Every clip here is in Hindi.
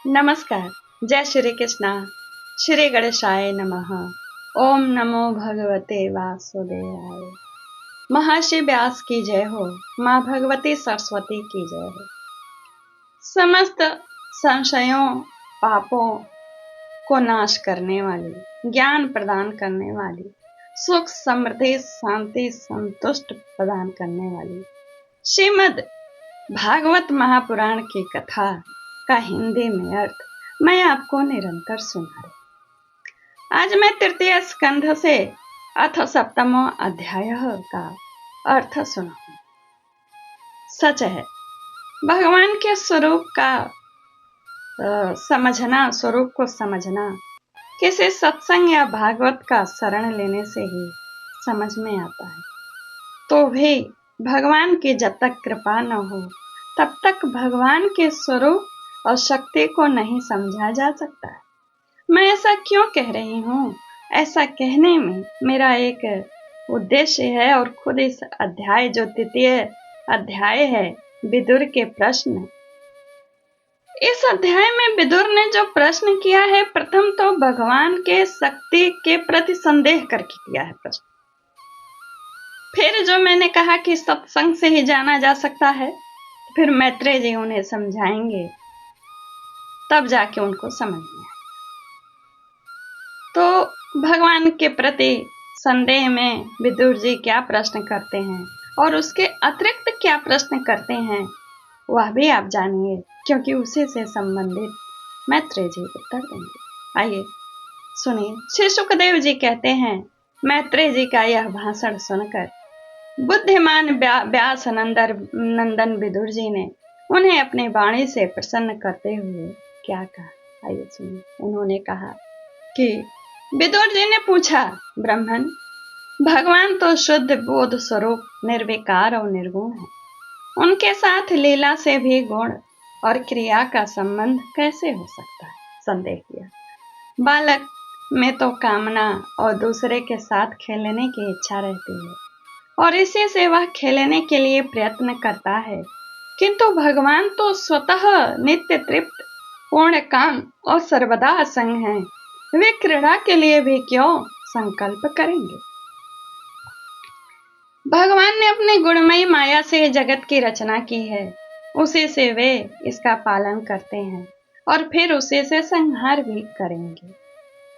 नमस्कार। जय श्री कृष्णा। श्री गणेशाय नमः। ओम नमो भगवते वासुदेवाय। महर्षि व्यास की जय हो। माँ भगवती सरस्वती की जय हो। समस्त संशयों पापों को नाश करने वाली, ज्ञान प्रदान करने वाली, सुख समृद्धि शांति संतुष्ट प्रदान करने वाली श्रीमद् भागवत महापुराण की कथा का हिंदी में अर्थ मैं आपको निरंतर सुना रही। आज मैं तृतीय स्कंध से अथ सप्तमो अध्याय का अर्थ सुनाऊं। सच है, भगवान के स्वरूप का समझना, स्वरूप को समझना किसी सत्संग या भागवत का शरण लेने से ही समझ में आता है। तो भी भगवान की जब तक कृपा न हो तब तक भगवान के स्वरूप और शक्ति को नहीं समझा जा सकता है। मैं ऐसा क्यों कह रही हूँ? ऐसा कहने में मेरा एक उद्देश्य है और खुद इस अध्याय, जो द्वितीय अध्याय है, विदुर के प्रश्न, इस अध्याय में विदुर ने जो प्रश्न किया है, प्रथम तो भगवान के शक्ति के प्रति संदेह करके किया है प्रश्न। फिर जो मैंने कहा कि सत्संग से ही जाना जा सकता है, फिर मैत्रेय जी उन्हें समझाएंगे, तब जाके उनको समझ में आए। तो भगवान के प्रति संदेह में विदुर जी क्या प्रश्न करते हैं और उसके अतिरिक्त क्या प्रश्न करते हैं, वह भी आप जानिए, क्योंकि उसी से संबंधित मैत्रेय जी उत्तर देंगे। आइए सुनिए। श्री सुखदेव जी कहते हैं, मैत्रेय जी का यह भाषण सुनकर बुद्धिमान व्यास नंदन विदुर जी ने उन्हें अपनी वाणी से प्रसन्न करते हुए क्या कहा, आइए सुनिए। उन्होंने कहा कि विदुर जी ने पूछा, ब्राह्मण, भगवान तो शुद्ध बोध स्वरूप निर्विकार और निर्गुण है, उनके साथ लीला से भी गुण और क्रिया का संबंध कैसे हो सकता है? संदेह किया। बालक में तो कामना और दूसरे के साथ खेलने की इच्छा रहती है और इसी से वह खेलने के लिए प्रयत्न करता है, किंतु भगवान तो स्वतः नित्य तृप्त, पूर्ण काम और सर्वदा असंग हैं। वे क्रीड़ा के लिए भी क्यों संकल्प करेंगे? भगवान ने अपनी गुणमयी माया से जगत की रचना की है, उसी से वे इसका पालन करते हैं और फिर उसी से संहार भी करेंगे।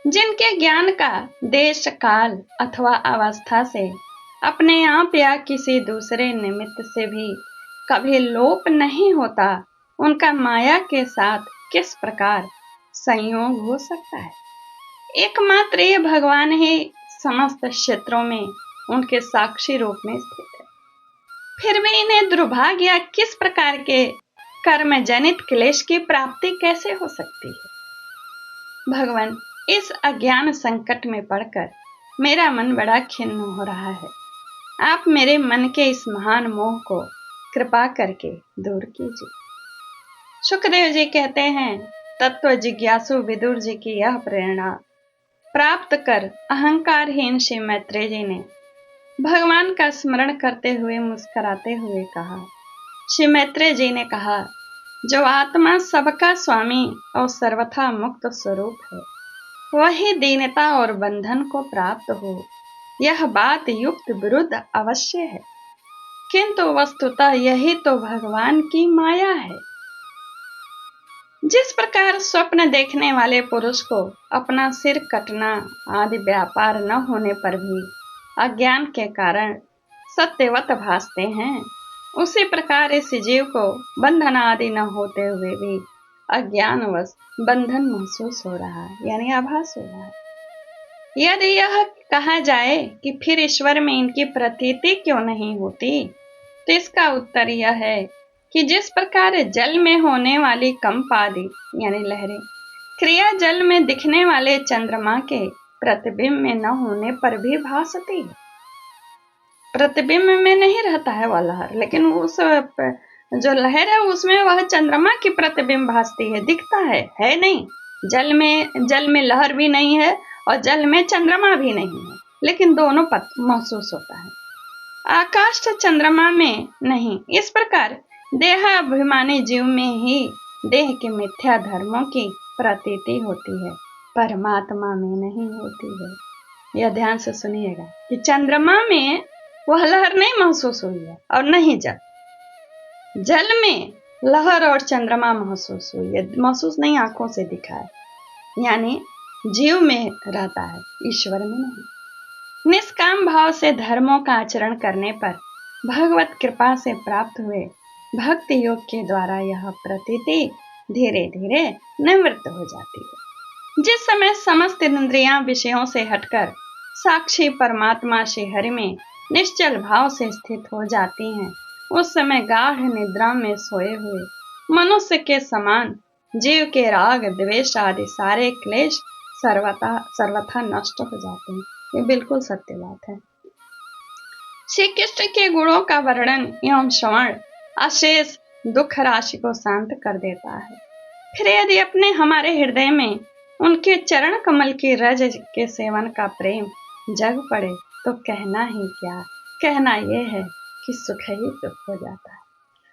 जिनके ज्ञान का देश काल अथवा अवस्था से अपने आप या किसी दूसरे निमित्त से भी कभी लोप नहीं होता, उनका माया के साथ किस प्रकार संयोग हो सकता है? एकमात्र ये भगवान ही समस्त क्षेत्रों में उनके साक्षी रूप में स्थित है। फिर भी इन्हें दुर्भाग्य या किस प्रकार के कर्म जनित क्लेश की प्राप्ति कैसे हो सकती है? भगवान, इस अज्ञान संकट में पड़कर मेरा मन बड़ा खिन्न हो रहा है। आप मेरे मन के इस महान मोह को कृपा करके दूर कीजिए। सुखदेव जी कहते हैं, तत्व जिज्ञासु विदुर जी की यह प्रेरणा प्राप्त कर अहंकारहीन श्री मैत्रेय जी ने भगवान का स्मरण करते हुए मुस्कुराते हुए कहा। श्री मैत्रेय जी ने कहा, जो आत्मा सबका स्वामी और सर्वथा मुक्त स्वरूप है, वही दीनता और बंधन को प्राप्त हो, यह बात युक्त विरुद्ध अवश्य है, किंतु वस्तुतः यही तो भगवान की माया है। जिस प्रकार स्वप्न देखने वाले पुरुष को अपना सिर कटना आदि व्यापार न होने पर भी अज्ञान के कारण सत्यवत भासते हैं, उसी प्रकार इस जीव को बंधन आदि न होते हुए भी अज्ञानवश बंधन महसूस हो रहा है, यानी आभास हो रहा है। यदि यह कहा जाए कि फिर ईश्वर में इनकी प्रतीति क्यों नहीं होती, तो इसका उत्तर यह है कि जिस प्रकार जल में होने वाली कंप आदि यानी लहरें क्रिया जल में दिखने वाले चंद्रमा के प्रतिबिंब में न होने पर भी भासती है। प्रतिबिंब में नहीं रहता है वह लहर, लेकिन उस जो लहर है उसमें वह चंद्रमा की प्रतिबिंब भासती है, दिखता है नहीं। जल में लहर भी नहीं है और जल में चंद्रमा भी नहीं है, लेकिन दोनों महसूस होता है। आकाश चंद्रमा में नहीं। इस प्रकार देहाभिमानी जीव में ही देह के मिथ्या धर्मों की प्रतीति होती है, परमात्मा में नहीं होती है। यह ध्यान से सुनिएगा कि चंद्रमा में वह लहर नहीं महसूस हुई है और नहीं जल में लहर और चंद्रमा महसूस हुई है, महसूस नहीं, आंखों से दिखा है। यानी जीव में रहता है, ईश्वर में नहीं। निष्काम भाव से धर्मों का आचरण करने पर भगवत कृपा से प्राप्त हुए भक्ति योग के द्वारा यह प्रतीति धीरे धीरे निवृत्त हो जाती है। जिस समय समस्त इंद्रियां विषयों से हटकर साक्षी परमात्मा श्री हरि में निश्चल भाव से स्थित हो जाती हैं, उस समय गाढ़ निद्रा में सोए हुए मनुष्य के समान जीव के राग द्वेष आदि सारे क्लेश सर्वथा नष्ट हो जाते हैं। ये बिल्कुल सत्य बात है। श्री कृष्ण के गुणों का वर्णन एवं श्रवण अशेष दुख राशि को शांत कर देता है। फिर यदि अपने हमारे हृदय में उनके चरण कमल की रज के सेवन का प्रेम जग पड़े तो कहना ही क्या, कहना यह है कि सुख ही सुख हो जाता है।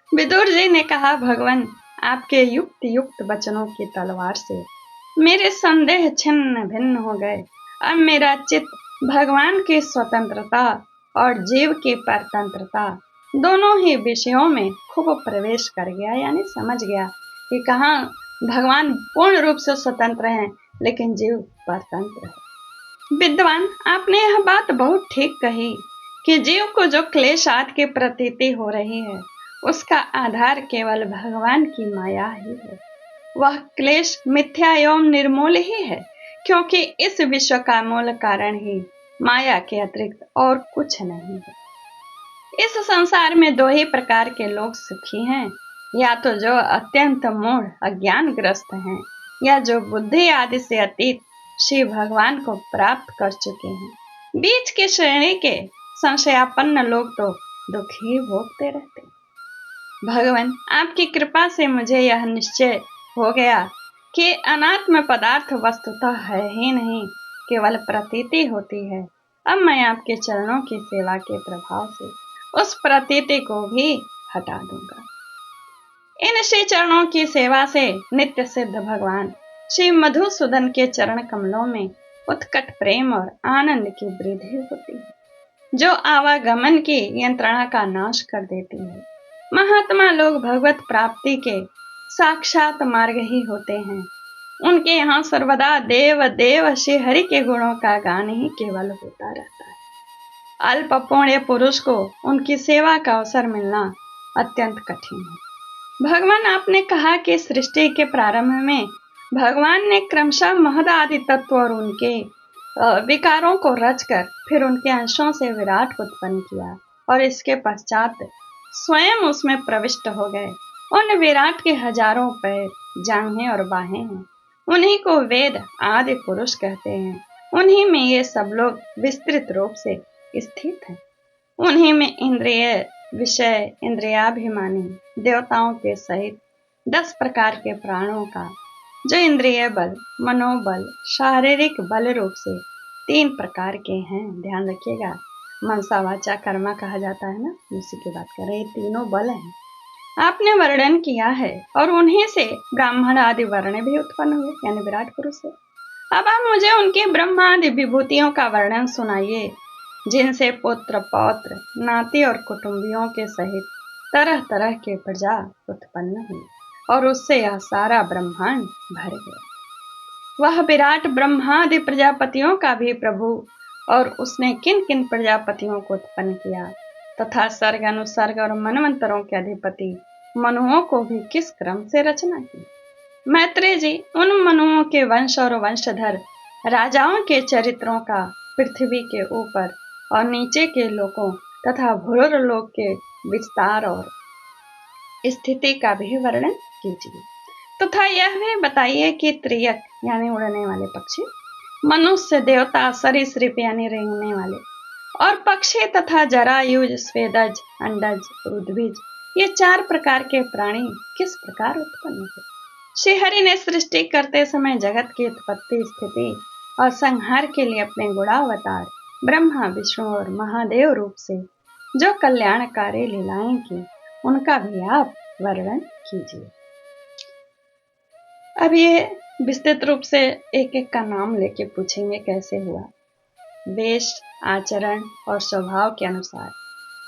विदुर जी ने कहा, भगवान आपके युक्त युक्त वचनों की तलवार से मेरे संदेह छिन्न भिन्न हो गए। अब मेरा चित्त भगवान की स्वतंत्रता और जीव की परतंत्रता दोनों ही विषयों में खूब प्रवेश कर गया, यानी समझ गया कि कहाँ भगवान पूर्ण रूप से स्वतंत्र हैं लेकिन जीव परतंत्र है। विद्वान, आपने यह बात बहुत ठीक कही कि जीव को जो क्लेश आदि की प्रतीति हो रही है उसका आधार केवल भगवान की माया ही है। वह क्लेश मिथ्या एवं निर्मूल ही है, क्योंकि इस विश्व का मूल कारण ही माया के अतिरिक्त और कुछ नहीं है। इस संसार में दो ही प्रकार के लोग सुखी हैं, या तो जो अत्यंत मूढ़ अज्ञानग्रस्त हैं, या जो बुद्धि आदि से अतीत श्री भगवान को प्राप्त कर चुके हैं। बीच के श्रेणी के संशयापन्न लोग तो दुख ही भोगते रहते। भगवान, आपकी कृपा से मुझे यह निश्चय हो गया कि अनात्म पदार्थ वस्तुतः है ही नहीं, केवल प्रतीति होती है। अब मैं आपके चरणों की सेवा के प्रभाव से उस प्रतीति को भी हटा दूंगा। इन श्री चरणों की सेवा से नित्य सिद्ध भगवान श्री मधुसूदन के चरण कमलों में उत्कट प्रेम और आनंद की वृद्धि होती है, जो आवागमन की यंत्रणा का नाश कर देती है। महात्मा लोग भगवत प्राप्ति के साक्षात मार्ग ही होते हैं। उनके यहाँ सर्वदा देव देव श्री हरि के गुणों का गान ही केवल होता रहता है। अल्प पुण्य पुरुष को उनकी सेवा का अवसर मिलना अत्यंत कठिन है। भगवान, आपने कहा कि सृष्टि के प्रारंभ में भगवान ने क्रमशः महद आदि तत्व और उनके विकारों को रचकर फिर उनके अंशों से विराट उत्पन्न किया और इसके पश्चात स्वयं उसमें प्रविष्ट हो गए। उन विराट के हजारों पैर, जांघें और बाहें हैं। उन्हीं को वेद आदि पुरुष कहते हैं। उन्हीं में ये सब लोग विस्तृत रूप से स्थित हैं। उन्हीं में इंद्रिय विषय इंद्रियाभिमानी देवताओं के सहित 10 प्रकार के प्राणों का, जो इंद्रिय बल, मनोबल, शारीरिक बल रूप से 3 प्रकार के हैं। ध्यान रखिएगा, मनसा वाचा कर्मा कहा जाता है ना, उसी की बात कर रहे हैं। तीनों बल हैं, आपने वर्णन किया है, और उन्हीं से ब्राह्मण आदि वर्ण भी उत्पन्न हुए, यानी विराट पुरुष से। अब आप मुझे उनके ब्रह्म आदि विभूतियों का वर्णन सुनाइए, जिनसे पुत्र पौत्र नाती और कुटुंबियों के सहित तरह तरह के प्रजा उत्पन्न हुई और उससे यह सारा ब्रह्मांड भर गया। वह विराट ब्रह्मादि प्रजापतियों का भी प्रभु, और उसने किन किन प्रजापतियों को उत्पन्न किया तथा सर्ग अनुसर्ग और मनवंतरों के अधिपति मनुओं को भी किस क्रम से रचना की। मैत्रेय जी, उन मनुओं के वंश और वंशधर राजाओं के चरित्रों का पृथ्वी के ऊपर और नीचे के लोकों तथा भूर लोक के विस्तार और स्थिति का भी वर्णन कीजिए, तथा यह भी बताइए कि त्रियक यानी उड़ने वाले पक्षी, मनुष्य, देवता, सरीसृप यानी रेंगने वाले, और पक्षी तथा जरायुज, स्वेदज, अंडज, उद्भिज, ये 4 प्रकार के प्राणी किस प्रकार उत्पन्न हुए। श्री हरि ने सृष्टि करते समय जगत की उत्पत्ति, स्थिति और संहार के लिए अपने गुणावतार ब्रह्मा, विष्णु और महादेव रूप से जो कल्याणकारी लीलाएं की, उनका भी आप वर्णन कीजिए। अब ये विस्तृत रूप से एक एक का नाम लेके पूछेंगे कैसे हुआ। वेश, आचरण और स्वभाव के अनुसार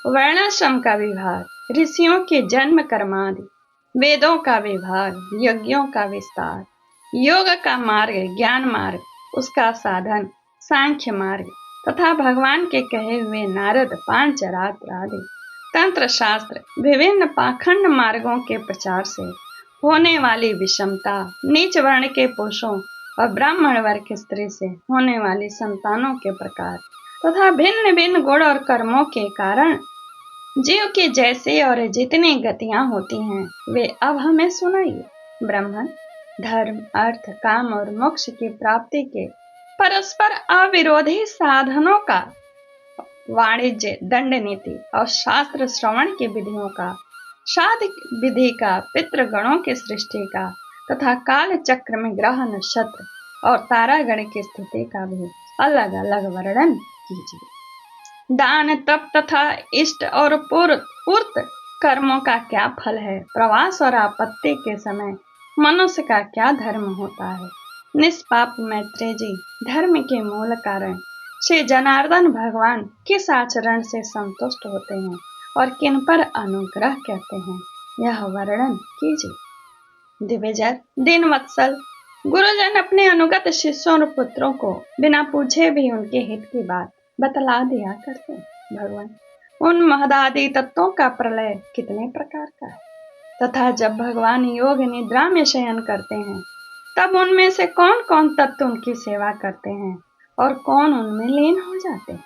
वर्णाश्रम का विभाग, ऋषियों के जन्म कर्मादि, वेदों का विभाग, यज्ञों का विस्तार, योग का मार्ग, ज्ञान मार्ग, उसका साधन, सांख्य मार्ग तथा भगवान के कहे हुए नारद पांचरात्र आदि तंत्र शास्त्र, विभिन्न पाखंड मार्गों के प्रचार से होने वाली विषमता, नीच वर्ण के पुरुषों और ब्राह्मण वर्ग की स्त्री से होने वाली संतानों के प्रकार तथा भिन्न भिन्न गुण और कर्मों के कारण जीव के जैसे और जितनी गतियां होती हैं वे अब हमें सुनाइए। ब्राह्मण धर्म, अर्थ, काम और मोक्ष की प्राप्ति के परस्पर अविरोधी साधनों का, वाणिज्य, दंड नीति और शास्त्र श्रवण की विधियों का, श्राद्ध विधि का, पितृगणों की सृष्टि का तथा काल चक्र में ग्रह, नक्षत्र और तारागण की स्थिति का भी अलग अलग वर्णन कीजिए। दान, तप तथा इष्ट और पूर्त कर्मों का क्या फल है, प्रवास और आपत्ति के समय मनुष्य का क्या धर्म होता है। निष्पाप मैत्रेय जी, धर्म के मूल कारण श्री जनार्दन भगवान किस आचरण से संतुष्ट होते हैं और किन पर अनुग्रह कहते हैं, यह वर्णन कीजिए। दिव्यजर, दीनवत्सल, गुरुजन अपने अनुगत शिष्यों और पुत्रों को बिना पूछे भी उनके हित की बात बतला दिया करते हैं। भगवान, उन महदादि तत्वों का प्रलय कितने प्रकार का है तथा जब भगवान योग निद्रा में शयन करते हैं तब उनमें से कौन कौन तत्व उनकी सेवा करते हैं और कौन उनमें लीन हो जाते हैं।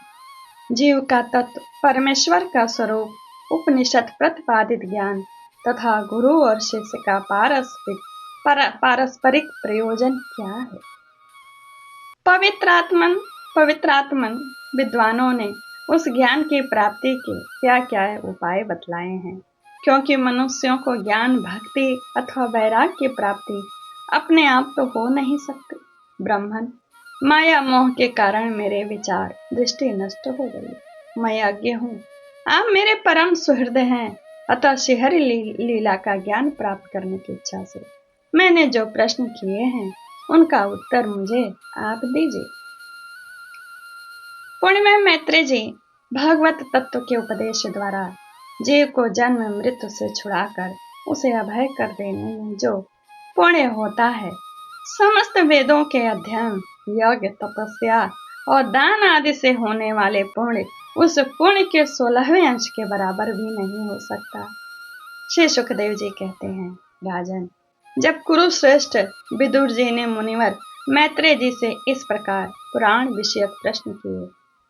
जीव का तत्व, परमेश्वर का स्वरूप, उपनिषद प्रतिपादित ज्ञान तथा गुरु और शिष्य का पारस्परिक प्रयोजन क्या है। पवित्रात्मन विद्वानों ने उस ज्ञान की प्राप्ति के क्या क्या उपाय बतलाए हैं, क्योंकि मनुष्यों को ज्ञान, भक्ति अथवा वैराग्य की प्राप्ति अपने आप तो हो नहीं सकती। ब्राह्मण, माया मोह के कारण मेरे विचार दृष्टि नष्ट हो गई। मैं अज्ञ हूँ, आप मेरे परम सुहृद हैं, अतः श्रीहरि लीला का ज्ञान प्राप्त करने की इच्छा से मैंने जो प्रश्न किए हैं उनका उत्तर मुझे आप दीजिए। पुण्यमय मैत्रेय जी, भगवत तत्व के उपदेश द्वारा जीव को जन्म मृत्यु से छुड़ाकर उसे अभय कर देने में जो पुण्य होता है, समस्त वेदों के अध्ययन, यज्ञ, तपस्या और दान आदि से होने वाले पुण्य उस पुण्य के 16वें अंश के बराबर भी नहीं हो सकता। श्री सुखदेव जी कहते हैं, राजन, जब कुरुश्रेष्ठ विदुर जी ने मुनिवर मैत्रेय जी से इस प्रकार पुराण विषयक प्रश्न किए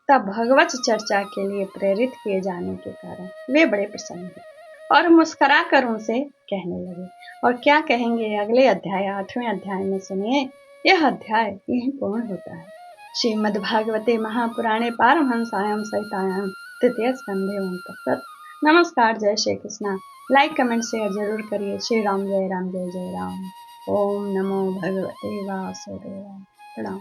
तब भगवत चर्चा के लिए प्रेरित किए जाने के कारण वे बड़े प्रसन्न हुए और मुस्कुरा कर उनसे कहने लगे। और क्या कहेंगे अगले अध्याय 8वें अध्याय में सुनिए। यह अध्याय यही पूर्ण होता है। श्रीमद्भागवते महापुराणे पारमहंसायां सहितायां तृतीय स्कंधे ओम तत्सत्। नमस्कार, जय Shri Krishna. Like, comment, share जरूर करिए। श्री राम जय राम, जय जय राम। ओम नमो भगवते वासुदेवाय। प्रणाम।